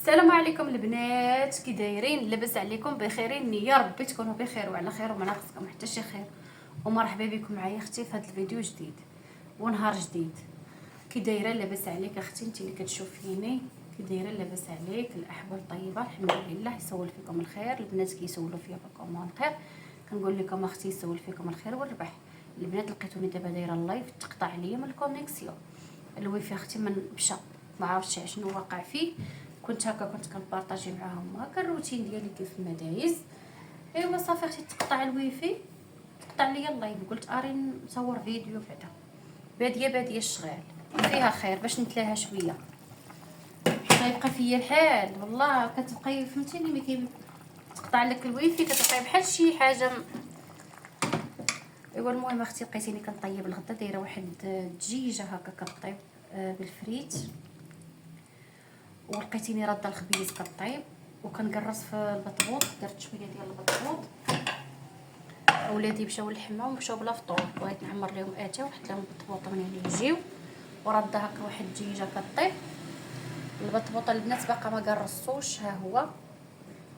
السلام عليكم البنات، كي دايرين؟ لاباس عليكم؟ بخيرين؟ يا ربي تكونوا بخير وعلى خير وما ناقصكم حتى شي خير. ومرحبا بكم معايا اختي في هذا الفيديو جديد ونهار جديد. كي دايره؟ لاباس عليك اختي انت اللي كتشوفيني؟ كي دايره؟ لاباس عليك؟ الاحوال طيبه الحمد لله. يسول فيكم الخير. البنات كيسولوا فيا بالكومونتير، كنقول لكم اختي يسول فيكم الخير والربح. البنات لقيتوني دابا دايره اللايف، تقطع عليا من الكونيكسيون، الويفي اختي من مشى، ما عرفتش شنو واقع فيه. كنت كنبارطاجي معاهم هكا الروتين ديالي كيف ما دايز. ايوا صافي اختي تقطع الويفي، تقطع ليا اللايف. قلت اري نصور فيديو بعدا، باديه الشغال فيها خير باش نتلاها شويه، حتى يبقى فيا الحال. والله كتبقاي فهمتيني ملي تقطع لك الويفي كتبقاي بحال شي حاجه. ايوا المهم اختي لقيتيني كنطيب الغدا، دايره واحد الدجيجه هكا كطيب بالفريت، ولقيتيني راده الخبيز كطيب وكنقرص في البطبوط. درت شويه ديال البطبوط، اولادي مشاو للحمام ومشاو بلا فطور، بغيت نعمر لهم اتاي وحط لهم البطبوط من يجيو. وراده هكا واحد الدجيجه كطيب. البطبوط البنات باقا ما قرصتوش، ها هو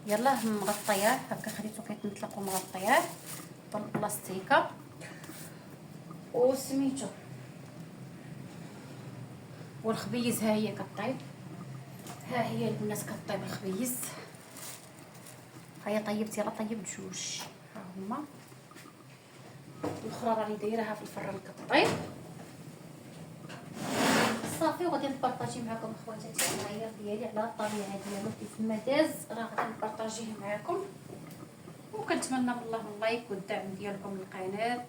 يلاه مغطياه هكا، خليته كيتنطلق ومغطياه بالبلاستيكه وسميتو. والخبيز ها هي كطيب، ها هي البنات كطيب الخبيز. هيا طيبت، يلا طيبت جوج، ها هما. الاخرى راني دايرها في الفران كطيب صافي. وغادي نبارطاجي معكم خواتاتي المعايير ديالي على الطبيعه ديالو كيف ما داز، راه غادي نبارطاجيه معكم. وكنتمنى من الله اللايك والدعم ديالكم للقناه،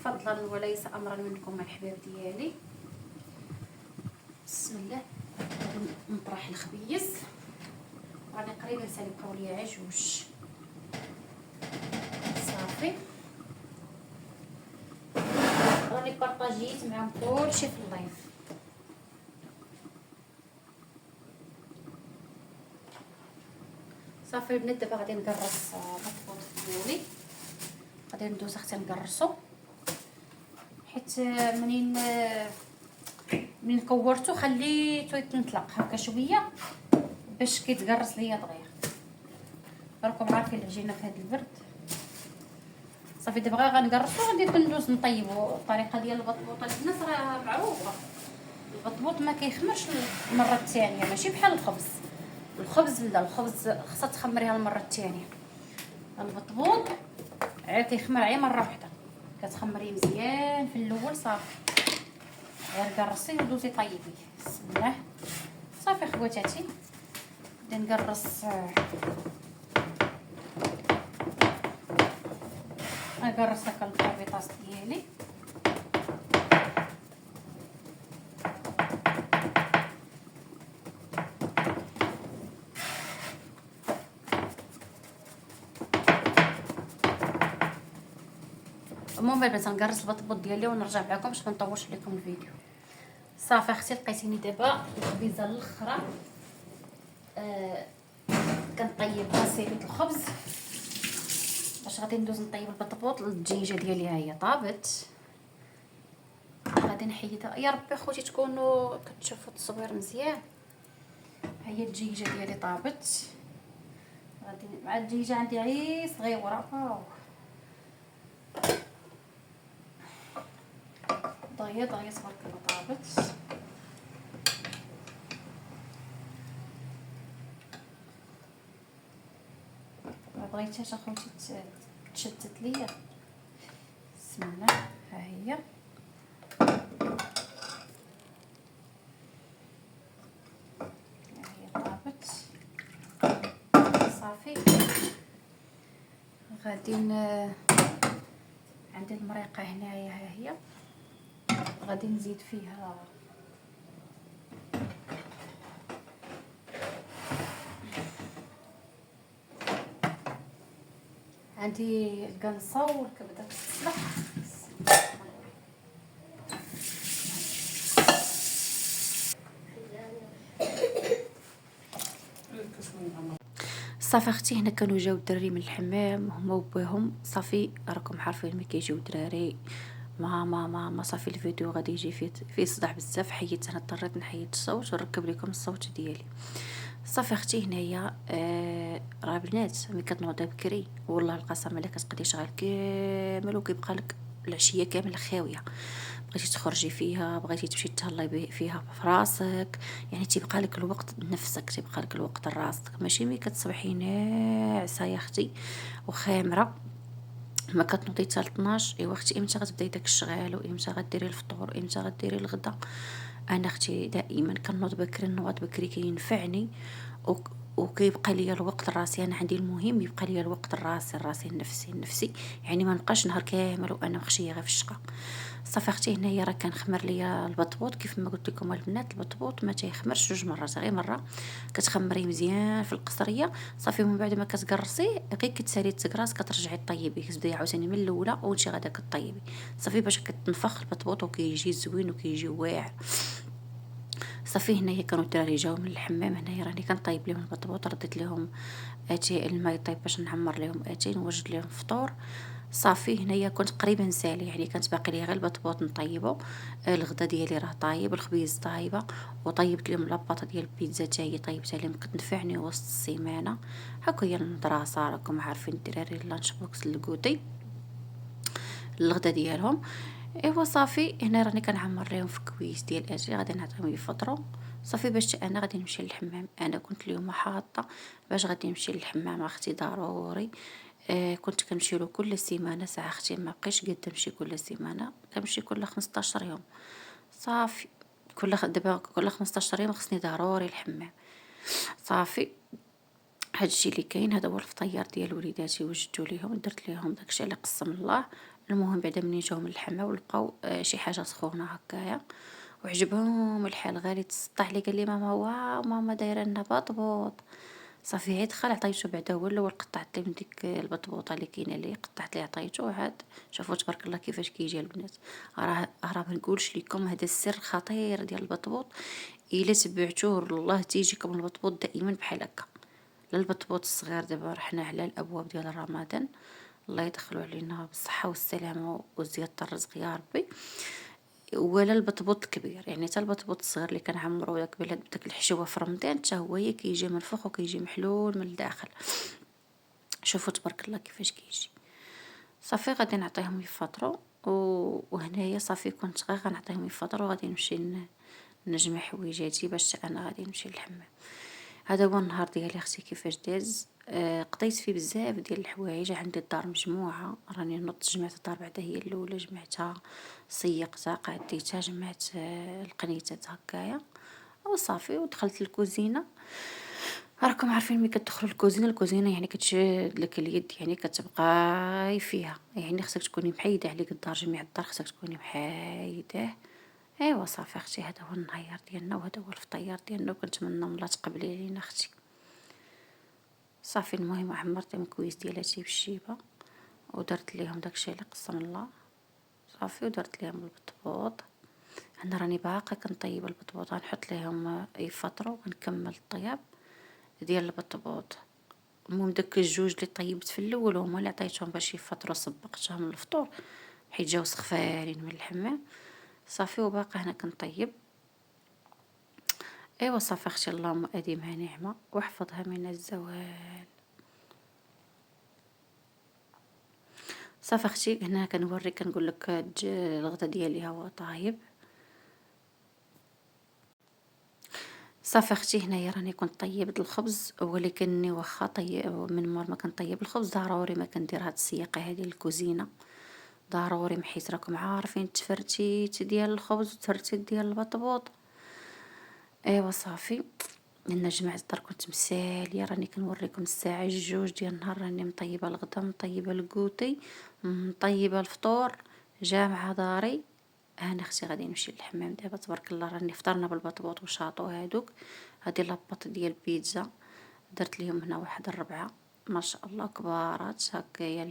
فضلا وليس امرا منكم الحباب ديالي. بسم الله. غادي نطرح الخبيز، غادي قريبا سنبقاو ليا غير جوج صافي. راني بارطاجيت معاهم كلشي في اللايف. صافي البنات دابا غادي نقرص البطبوط ديالي، غادي ندوز اختي نقرصو، حيت منين كورتو خليتو يتنطلق هكا شويه باش كيتقرص ليا دغيا. راكم عارفين العجينه في هذا البرد. صافي دابا غنقرصو غادي ندوز نطيبو. الطريقه ديال البطبوط البنات راه معروفه، البطبوط ما كيخمرش المره الثانيه، ماشي بحال الخبز. لا، الخبز خاصها تخمريها المره الثانيه. البطبوط عاد كيخمر غير مره واحده، كتخمريه مزيان في الاول صافي، غير قرصيه ودوزي طيبيه. بسم الله. صافي خواتاتي بدي نقرص هكا البيطاس ديالي. المهم البنات نقرص البطبوط ديالي ونرجع معكم باش ما نطولش لكم الفيديو. صافي اختي لقيتيني دابا الخبيزه الاخرى كنطيب سيريت الخبز باش غادي ندوز نطيب البطبوط. الدجيجه ديالي ها هي طابت، غادي نحيدها. يا ربي خوتي تكونوا كتشوفوا التصوير مزيان. ها هي الدجيجه ديالي طابت، غادي مع الدجيجه عندي عي صغيره دغيا تبارك الله طابت. ما بغيتهاش اخوتي تشتت ليا. بسم الله. ها هي طابت صافي. غادي عندي المريقه هنايا، ها هي غادي نزيد فيها عندي القنصه والكبده تسلق. صافي اختي هنا كانوا جاو الدراري من الحمام هما وباهم. صافي راكم عارفين ملي كيجيو الدراري ما صافي الفيديو غادي يجي فيه صداع بزاف، حيدت انا اضطريت نحيد الصوت ونركب لكم الصوت ديالي. صافي اختي هنايا راه بنات ملي كتنوضي بكري والله القسم الا كتقضي شغل كامل وكيبقى لك العشيه كامل خاويه، بغيتي تخرجي فيها، بغيتي تمشي تهلاي فيها في راسك، يعني تيبقى لك الوقت لنفسك، تيبقى لك الوقت لراسك، ماشي ملي كتصبحي ناعسه يا اختي وخامره ما كتنوضي حتى 12. ايوا اختي امتى غتبداي داك الشغال وامتى غديري الفطور امتى غديري الغدا؟ انا اختي دائما كنوض بكري، النوض بكري كينفعني وكيبقى ليا الوقت لراسي. انا عندي المهم يبقى ليا الوقت لراسي النفسي، يعني ما نبقاش نهار كامل وانا مخشيه غير في الشقه. صافي اختي هنايا راه كنخمر ليا البطبوط كيف ما قلت لكم البنات، البطبوط ما تيخمرش جوج مرات، غير مره كتخمريه مزيان في القصريه صافي، ومن بعد ما كتقرصيه غير كتسالي تقراص كترجعي طيبيه، كتبداي عاوتاني من الاولى وانتي غادا كطيبي صافي باش كتنفخ البطبوط وكيجي زوين وكيجي واعر. صافي هنايا كانوا الدراري جاو من الحمام، هنايا راني كنطيب لهم البطبوط، رديت لهم اتاي الماء يطيب باش نعمر لهم اتاي نوجد لهم الفطور. صافي هنايا كنت قريبا نسالي، يعني كانت باقي لي غير البطبوط نطيبو. الغدا ديالي راه طايب، الخبيز طايبه، وطيبت لهم لاباطه ديال البيتزا حتى هي طيبتها لهم، كتنفعني وسط السيمانه. هاكا هي المدرسه راكم عارفين الدراري اللانش بوكس الكوتي الغدا ديالهم. ايوا صافي هنا راني كنعمر لهم في كويس ديال اجي غادي نعطيهم يفطروا صافي باش انا غادي نمشي للحمام. انا كنت اليوم حاطه باش غادي نمشي للحمام اختي ضروري. كنت كنمشي له كل سيمانه ساعه اختي، ما بقيتش قد نمشي كل سيمانه، كنمشي كل 15 يوم صافي. دابا كل 15 يوم خصني ضروري الحمام. صافي هادشي اللي كاين، هذا هو الفطيار ديال وليداتي وجدت ليهم، درت ليهم داكشي اللي قسم الله. المهم بعدا منين جاو من الحما ولقاو شي حاجه سخونه هكايا وعجبهم الحال، غالي تسطح لي قال لي ماما واو ماما دايره لنا بطبوط. صافي عيد خال عطيتو بعدا هو الاول، قطعت ليه من ديك البطبوطه اللي كاينه ليه، قطعت ليه عطيتو عاد. شوفوا تبارك الله كيفاش كيجي البنات. راه ما نقولش لكم هذا السر خطير ديال البطبوط، الا تبعتوه الله تيجيكم البطبوط دائما بحال هكا. للبطبوط الصغير دابا رحنا على الابواب ديال رمضان، الله يدخلوا علينا بالصحه والسلامه وزياده الرزق يا ربي. ولا البطبوط الكبير، يعني حتى البطبوط الصغير اللي كنعمرو داك بداك الحشوه في رمضان حتى هو كيجي منفوخ وكيجي محلول من الداخل. شوفوا تبارك الله كيفاش كيجي. صافي غادي نعطيهم يفطروا وهنايا صافي كنت غير غنعطيهم يفطروا وغادي نمشي نجمع حويجاتي باش انا غادي نمشي للحمام. هذا هو النهار ديالي اختي كيفاش داز. قضيت فيه بزاف ديال الحوايج، عندي الدار مجموعه، راني نوضت جمعت الدار بعدا هي الاولى، جمعتها سيقتها قاديتها جمعت القنيتات هكايا وصافي ودخلت الكوزينه. راكم عارفين ملي كتدخلوا الكوزينه يعني كتشد لك اليد، يعني كتبقاي فيها، يعني خصك تكوني محيده عليك الدار، جميع الدار خصك تكوني محايداه. ايوا صافي اختي هذا هو النهار ديالنا وهذا هو الفطيار ديالنا، وكنتمنى الله تقبلي لينا اختي. صافي المهم عمرتهم كويس ديالاتي بالشيبه ودرت ليهم داكشي اللي قسم الله صافي، ودرت ليهم البطبوط. انا راني باقا كنطيب البطبوط، غنحط ليهم يفطروا ونكمل الطياب ديال البطبوط. المهم داك الجوج اللي طيبت في الاول هما اللي عطيتهم باش يفطروا، صبقتهم للفطور حيت جاو سخفارين من الحمام صافي، وباقا هنا كنطيب. ايوا صافي اختي اللهم اديمها نعمه واحفظها من الزوال. صافي اختي هنا كنوريك كنقول لك الغدا ديالي ها هو طايب. صافي اختي هنايا راني كنت طيبت الخبز، ولكنني واخا طيب من مور ما كنطيب الخبز ضروري ما كندير هاد السياقه هذه للكوزينه ضروري، حيت راكم عارفين التفرتيت ديال الخبز والتفرتيت ديال البطبوط. ايوا صافي لأن جمعت الدار كنت مساليه، راني كنوريكم الساعه جوج ديال النهار راني مطيبه الغدا مطيبه الكوتي مطيبه الفطور جامعه داري. انا اختي غادي نمشي للحمام دابا تبارك الله، راني فطرنا بالبطبوط وشاطو هادوك. هادي لاباط ديال البيتزا درت ليهم هنا واحد الربعه ما شاء الله كبارات هكايا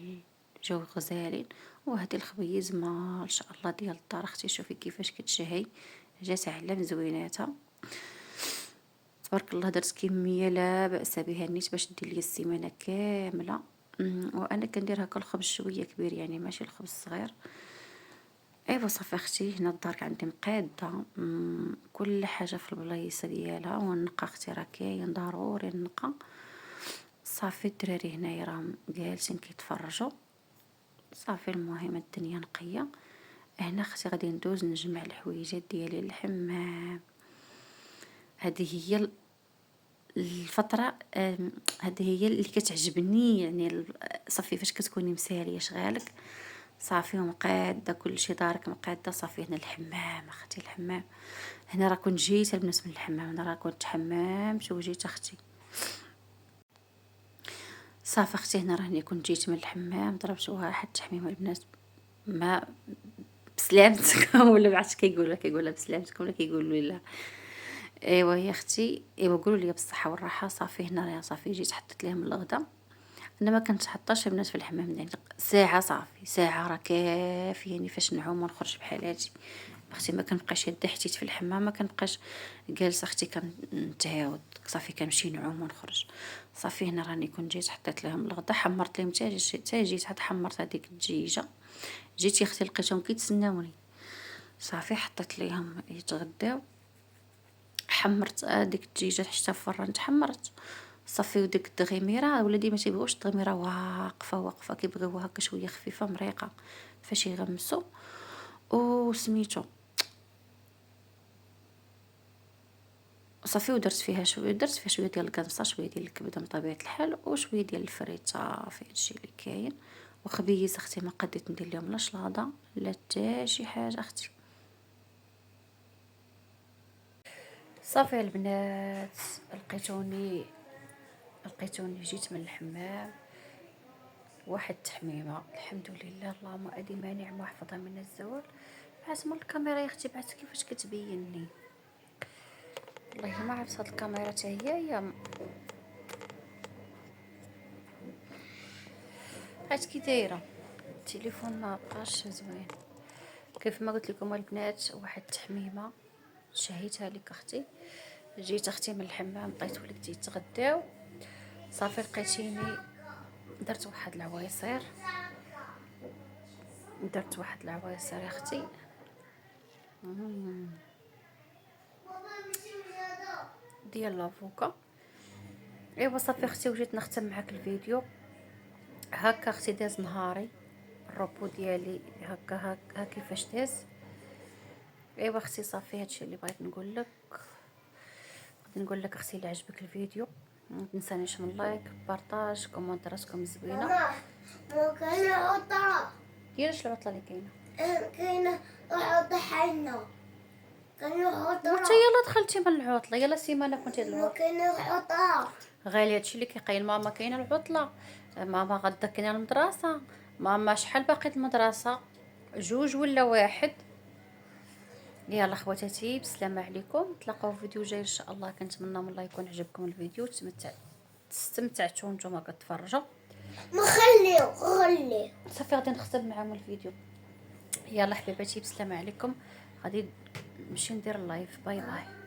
الجو غزالين. وهادي الخبيز ما شاء الله ديال الدار اختي شوفي كيفاش كتشهي، جات على مزويناتها تبارك الله. درت كميه لا باس بها نيت باش دير لي السيمانه كامله. وانا كندير هكا الخبز شويه كبير يعني ماشي الخبز صغير. ايوا صافي اختي، هنا الدار عندي مقاده، كل حاجه في البلايصه ديالها، والنقا اختي راه كاين ضروري النقا. صافي الدراري هنايا راهم جالسين كيتفرجوا. صافي المهم الدنيا نقيه. هنا اختي غادي ندوز نجمع الحويجات ديالي للحمام. هذه هي الفتره، هذه هي اللي كتعجبني، يعني صافي فاش كتكوني مساليه شغالك صافي ومقاده كلشي دارك مقاده. صافي هنا الحمام اختي، الحمام هنا راه كنت جيت البنات من الحمام، هنا راه كنت تحممت وجيت اختي. صافي اختي هنا راني كنت جيت من الحمام، ضربت واحد التحميمه البنات ما بسلامتكم ولا بعث كيقولها بسلامتكم ولا كيقولوا لا. ايوا يا اختي، ايوا قولوا لي بالصحه والراحه. صافي هنا صافي جيت حطيت لهم الغدا. انا ما كنتش حاطاش البنات في الحمام، يعني ساعه صافي، ساعه راه كافياني فاش نعوم ونخرج بحال هادي. اختي ما كنبقاش يدي حتيت في الحمام، ما كنبقاش جالسه اختي كنتعاود. صافي كنمشي نعوم ونخرج. صافي هنا راني كنت جيت حطيت لهم الغدا، حمرت لهم حتى جيت حتى حمرت هذيك الدجيجه. جيت يا اختي لقيتهم كيتسناوني. صافي حطيت ليهم يتغداو، حمرت هذيك الدجيجه حتى في الفران تحمرت. صافي وديك الدغيميره ولادي ما تيبغوش الدغيميره واقفه واقفه، كيبغيوها هكا شويه خفيفه مريقه فاش يغمسوا. وسميتو صافي ودرت فيها شويه، درت فيها شويه ديال القنصه، شويه ديال الكبده من طبيعه الحال، وشويه ديال الفريت. صافي هادشي اللي كاين. وخبيز اختي ما قديت ندير لهم لا شلاضه لا حتى شي حاجه اختي. صافي البنات، لقيتوني جيت من الحمام. واحد التحميمه الحمد لله، اللهم ادي نعمه واحفظها من الزوال. بعت من الكاميرا يا اختي، بعت كيفاش كتبينني، والله ما عرفت هاد الكاميرا حتى هي هات كي دايره. التليفون ما بقاش زوين. كيف ما قلت لكم البنات، واحد التحميمه شهيتها لك اختي. جيت اختي من الحمام، لقيت ولدي يتغداو. صافي لقيتيني درت واحد العوايصير، يا اختي. ديال لافوكا. ايوا صافي اختي، وجيت نختم معاك الفيديو هكا اختي. داز نهاري الروبو ديالي هكا كيفاش داز. ايوا اختي صافي هادشي اللي بغيت نقول لك. غادي نقول لك اختي، اللي عجبك الفيديو ما تنسانيش من لايك، بارطاج، كومونتيراتكم زوينه. كاينه عطله ديال العطله اللي كاينه عطله حنا، كاينه عطله وانت يلا دخلتي من العطله، يلا سيمانه كنتي العطله. كاينه عطله غالي، هادشي اللي كيقيل ماما. كاينه العطله ماما، غدا كاينه المدرسه ماما. شحال باقي المدرسه؟ 2 ولا 1؟ يلا خواتاتي، بسلامه عليكم، نتلاقاو في فيديو جاي ان شاء الله. كنتمنى من الله يكون عجبكم الفيديو، استمتعتوا نتوما كتفرجوا. ما خلي صافي غادي نختم معاهم الفيديو. يلا حبيباتي، بسلامه عليكم. غادي نمشي ندير اللايف. باي باي.